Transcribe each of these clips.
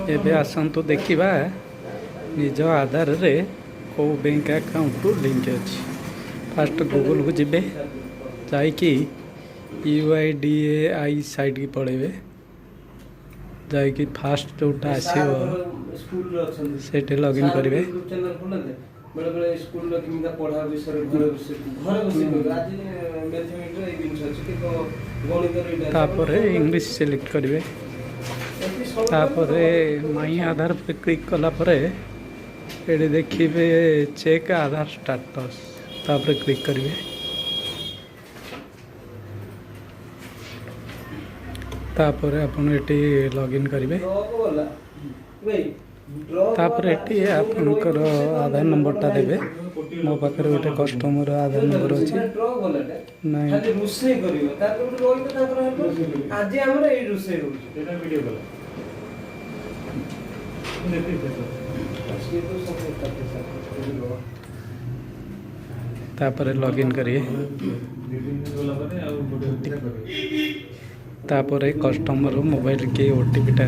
एबे आसतु देखा निज आधार रे कौ बैंक अकाउंट लिंक अच्छी फास्ट गूगल को जीवे जाकि UIDAI साइट की पड़े जाकि फास्ट जोटा आसो से लॉगिन करेंगे इंग्लिश सिलेक्ट करेंगे माई आधार पे क्लिक कलापर ये देखिए चेक आधार स्टाटस तापर क्लिक करेंगे तापर आपन एटी लॉगिन करेंगे तापर एटी आपनकर आधार नंबरटा देवे मो पाखे गोटे कस्टमर आधार नंबर अच्छी तापर लॉगिन करिए तापर कस्टमर मोबाइल के ओटीपी टा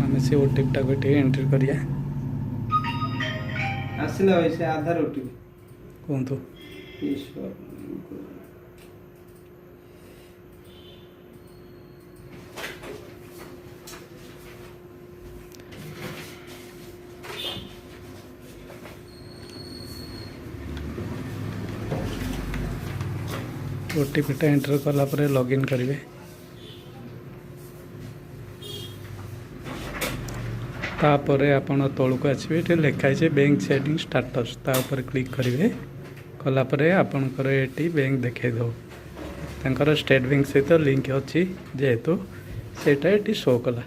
आम से ओटीपी टा को एंट्री करिया आसिला भाई से आधार ओटीपी कहतु ओटीपी टा एंटर कलापर लॉगिन करेंगे तापर आपण तौक आसवे लिखाई बैंक सेटिंग स्टाटस तापर क्लिक करेंगे कलापर आपणकर ये बैंक देखद स्टेट बैंक सहित लिंक अच्छी जेहेतु सेटा ये शो कला।